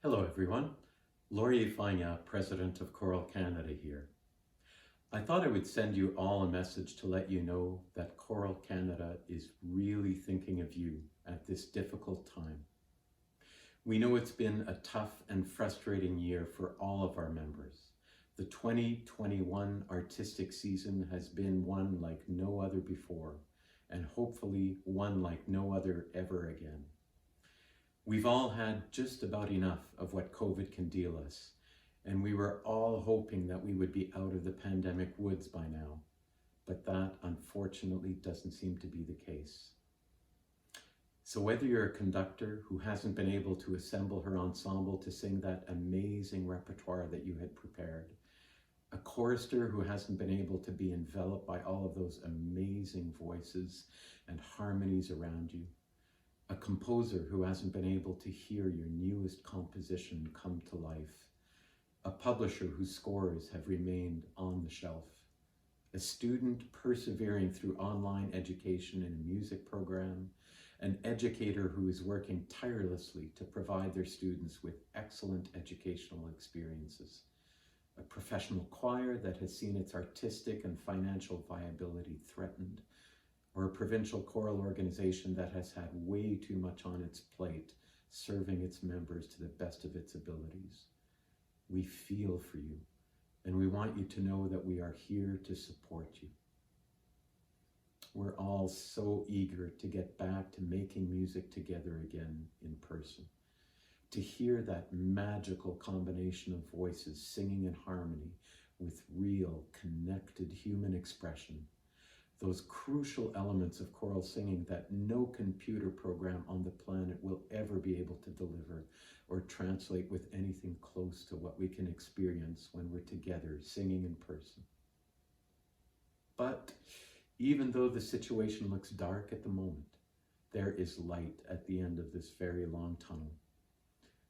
Hello everyone, Laurier Fagna, President of Choral Canada here. I thought I would send you all a message to let you know that Choral Canada is really thinking of you at this difficult time. We know it's been a tough and frustrating year for all of our members. The 2021 artistic season has been one like no other before, and hopefully one like no other ever again. We've all had just about enough of what COVID can deal us, and we were all hoping that we would be out of the pandemic woods by now, but that unfortunately doesn't seem to be the case. So whether you're a conductor who hasn't been able to assemble her ensemble to sing that amazing repertoire that you had prepared, a chorister who hasn't been able to be enveloped by all of those amazing voices and harmonies around you, a composer who hasn't been able to hear your newest composition come to life, a publisher whose scores have remained on the shelf, a student persevering through online education in a music program, an educator who is working tirelessly to provide their students with excellent educational experiences, a professional choir that has seen its artistic and financial viability threatened, or a provincial choral organization that has had way too much on its plate, serving its members to the best of its abilities. We feel for you, and we want you to know that we are here to support you. We're all so eager to get back to making music together again in person, to hear that magical combination of voices singing in harmony with real, connected human expression, those crucial elements of choral singing that no computer program on the planet will ever be able to deliver or translate with anything close to what we can experience when we're together singing in person. But even though the situation looks dark at the moment, there is light at the end of this very long tunnel.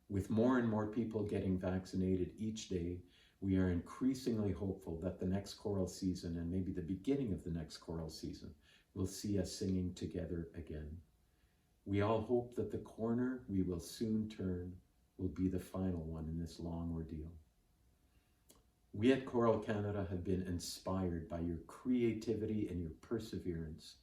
With more and more people getting vaccinated each day, we are increasingly hopeful that the next choral season, and maybe the beginning of the next choral season, will see us singing together again. We all hope that the corner we will soon turn will be the final one in this long ordeal. We at Choral Canada have been inspired by your creativity and your perseverance,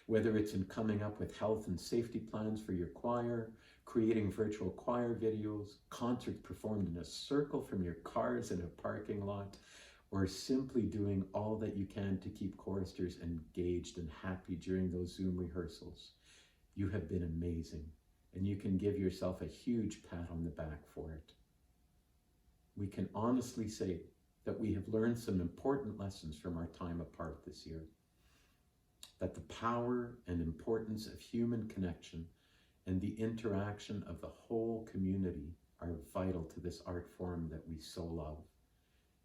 whether it's in coming up with health and safety plans for your choir, creating virtual choir videos, concerts performed in a circle from your cars in a parking lot, or simply doing all that you can to keep choristers engaged and happy during those Zoom rehearsals. You have been amazing, and you can give yourself a huge pat on the back for it. We can honestly say that we have learned some important lessons from our time apart this year, that the power and importance of human connection and the interaction of the whole community are vital to this art form that we so love.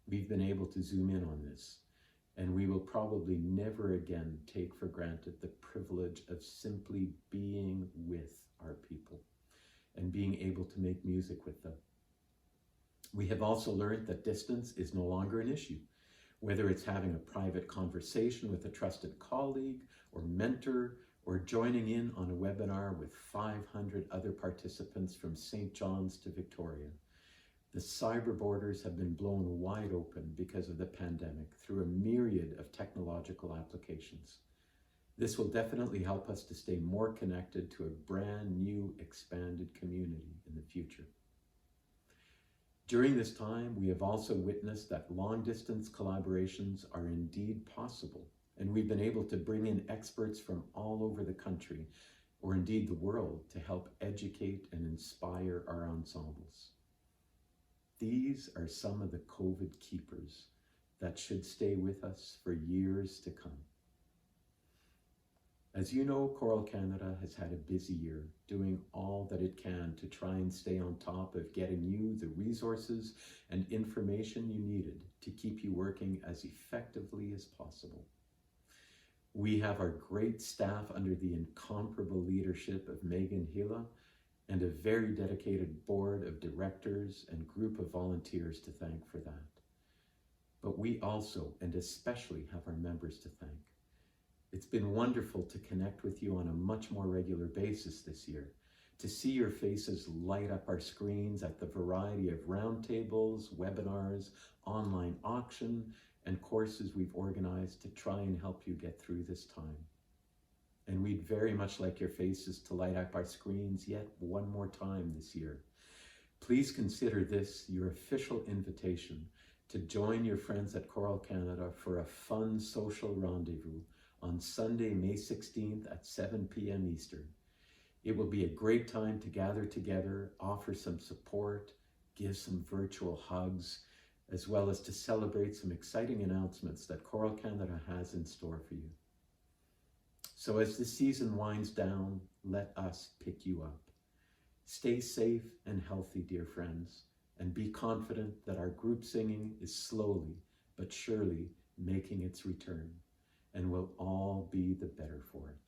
We've been able to zoom in on this, and we will probably never again take for granted the privilege of simply being with our people and being able to make music with them. We have also learned that distance is no longer an issue, whether it's having a private conversation with a trusted colleague or mentor, or joining in on a webinar with 500 other participants from St. John's to Victoria. The cyber borders have been blown wide open because of the pandemic through a myriad of technological applications. This will definitely help us to stay more connected to a brand new expanded community in the future. During this time, we have also witnessed that long-distance collaborations are indeed possible, and we've been able to bring in experts from all over the country, or indeed the world, to help educate and inspire our ensembles. These are some of the COVID keepers that should stay with us for years to come. As you know, Choral Canada has had a busy year, doing all that it can to try and stay on top of getting you the resources and information you needed to keep you working as effectively as possible. We have our great staff under the incomparable leadership of Megan Hila and a very dedicated board of directors and group of volunteers to thank for that. But we also, and especially, have our members to thank. It's been wonderful to connect with you on a much more regular basis this year, to see your faces light up our screens at the variety of roundtables, webinars, online auction, and courses we've organized to try and help you get through this time. And we'd very much like your faces to light up our screens yet one more time this year. Please consider this your official invitation to join your friends at Choral Canada for a fun social rendezvous on Sunday, May 16th at 7 p.m. Eastern. It will be a great time to gather together, offer some support, give some virtual hugs, as well as to celebrate some exciting announcements that Choral Canada has in store for you. So as the season winds down, let us pick you up. Stay safe and healthy, dear friends, and be confident that our group singing is slowly but surely making its return, and we'll all be the better for it.